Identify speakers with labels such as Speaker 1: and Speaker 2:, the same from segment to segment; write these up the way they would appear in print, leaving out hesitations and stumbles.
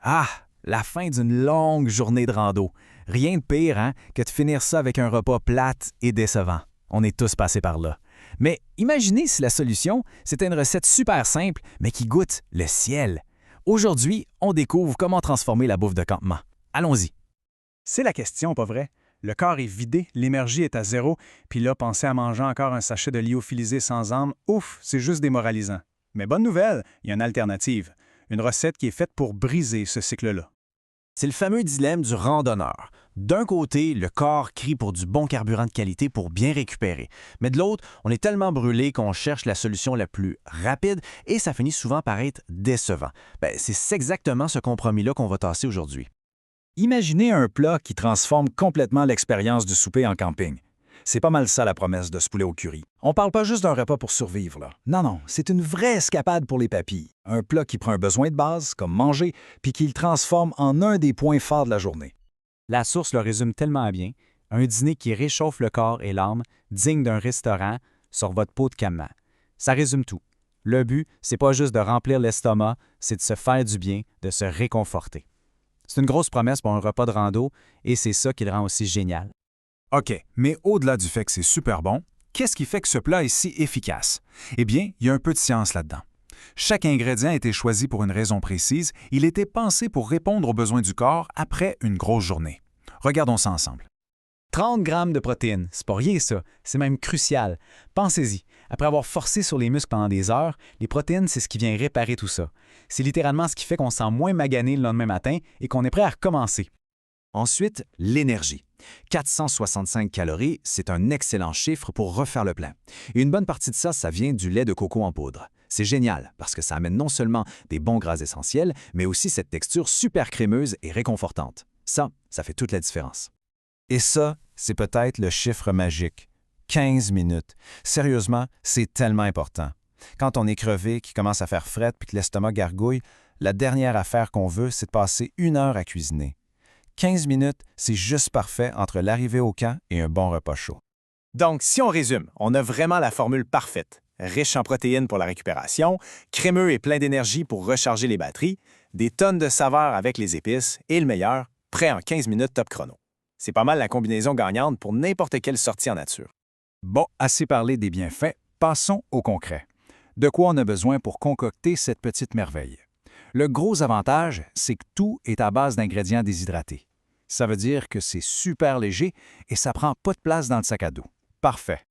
Speaker 1: Ah, la fin d'une longue journée de rando. Rien de pire que de finir ça avec un repas plate et décevant. On est tous passés par là. Mais imaginez si la solution, c'était une recette super simple, mais qui goûte le ciel. Aujourd'hui, on découvre comment transformer la bouffe de campement. Allons-y.
Speaker 2: C'est la question, pas vrai? Le corps est vidé, l'énergie est à zéro, puis là, penser à manger encore un sachet de lyophilisé sans âme, ouf, c'est juste démoralisant. Mais bonne nouvelle, il y a une alternative. Une recette qui est faite pour briser ce cycle-là.
Speaker 1: C'est le fameux dilemme du randonneur. D'un côté, le corps crie pour du bon carburant de qualité pour bien récupérer. Mais de l'autre, on est tellement brûlé qu'on cherche la solution la plus rapide et ça finit souvent par être décevant. C'est exactement ce compromis-là qu'on va tasser aujourd'hui.
Speaker 3: Imaginez un plat qui transforme complètement l'expérience du souper en camping. C'est pas mal ça la promesse de ce poulet au curry. On parle pas juste d'un repas pour survivre, là. Non, c'est une vraie escapade pour les papilles. Un plat qui prend un besoin de base, comme manger, puis qui le transforme en un des points forts de la journée.
Speaker 4: La source le résume tellement bien. Un dîner qui réchauffe le corps et l'âme, digne d'un restaurant, sur votre pot de campement. Ça résume tout. Le but, c'est pas juste de remplir l'estomac, c'est de se faire du bien, de se réconforter. C'est une grosse promesse pour un repas de rando et c'est ça qui le rend aussi génial.
Speaker 3: OK, mais au-delà du fait que c'est super bon, qu'est-ce qui fait que ce plat est si efficace? Eh bien, il y a un peu de science là-dedans. Chaque ingrédient a été choisi pour une raison précise, il était pensé pour répondre aux besoins du corps après une grosse journée. Regardons ça ensemble.
Speaker 4: 30 grammes de protéines, c'est pas rien ça, c'est même crucial. Pensez-y, après avoir forcé sur les muscles pendant des heures, les protéines, c'est ce qui vient réparer tout ça. C'est littéralement ce qui fait qu'on se sent moins magané le lendemain matin et qu'on est prêt à recommencer.
Speaker 1: Ensuite, l'énergie. 465 calories, c'est un excellent chiffre pour refaire le plein. Et une bonne partie de ça, ça vient du lait de coco en poudre. C'est génial parce que ça amène non seulement des bons gras essentiels, mais aussi cette texture super crémeuse et réconfortante. Ça fait toute la différence. Et ça, c'est peut-être le chiffre magique. 15 minutes. Sérieusement, c'est tellement important. Quand on est crevé, qui commence à faire frette puis que l'estomac gargouille, la dernière affaire qu'on veut, c'est de passer 1 heure à cuisiner. 15 minutes, c'est juste parfait entre l'arrivée au camp et un bon repas chaud.
Speaker 2: Donc, si on résume, on a vraiment la formule parfaite. Riche en protéines pour la récupération, crémeux et plein d'énergie pour recharger les batteries, des tonnes de saveurs avec les épices et le meilleur, prêt en 15 minutes top chrono. C'est pas mal la combinaison gagnante pour n'importe quelle sortie en nature.
Speaker 3: Bon, assez parlé des bienfaits, passons au concret. De quoi on a besoin pour concocter cette petite merveille? Le gros avantage, c'est que tout est à base d'ingrédients déshydratés. Ça veut dire que c'est super léger et ça prend pas de place dans le sac à dos. Parfait.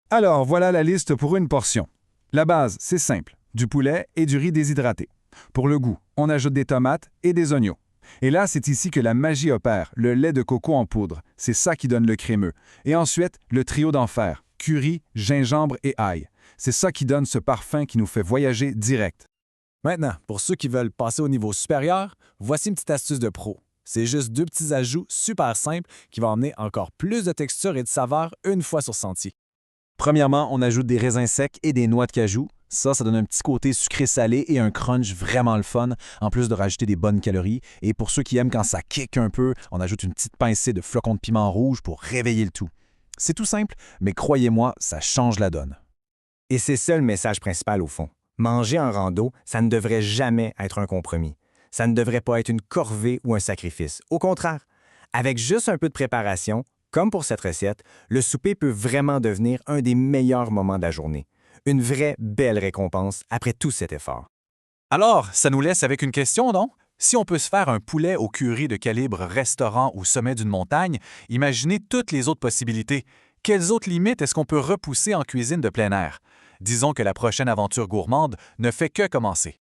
Speaker 3: Alors, voilà la liste pour une portion. La base, c'est simple, du poulet et du riz déshydraté. Pour le goût, on ajoute des tomates et des oignons. Et là, c'est ici que la magie opère, le lait de coco en poudre. C'est ça qui donne le crémeux. Et ensuite, le trio d'enfer, curry, gingembre et ail. C'est ça qui donne ce parfum qui nous fait voyager direct.
Speaker 4: Maintenant, pour ceux qui veulent passer au niveau supérieur, voici une petite astuce de pro. C'est juste 2 petits ajouts super simples qui vont amener encore plus de texture et de saveur une fois sur sentier. Premièrement, on ajoute des raisins secs et des noix de cajou. Ça donne un petit côté sucré-salé et un crunch vraiment le fun, en plus de rajouter des bonnes calories. Et pour ceux qui aiment quand ça kick un peu, on ajoute une petite pincée de flocons de piment rouge pour réveiller le tout. C'est tout simple, mais croyez-moi, ça change la donne.
Speaker 5: Et c'est ça le message principal au fond. Manger en rando, ça ne devrait jamais être un compromis. Ça ne devrait pas être une corvée ou un sacrifice. Au contraire, avec juste un peu de préparation, comme pour cette recette, le souper peut vraiment devenir un des meilleurs moments de la journée. Une vraie belle récompense après tout cet effort.
Speaker 6: Alors, ça nous laisse avec une question, non? Si on peut se faire un poulet au curry de calibre restaurant au sommet d'une montagne, imaginez toutes les autres possibilités. Quelles autres limites est-ce qu'on peut repousser en cuisine de plein air? Disons que la prochaine aventure gourmande ne fait que commencer.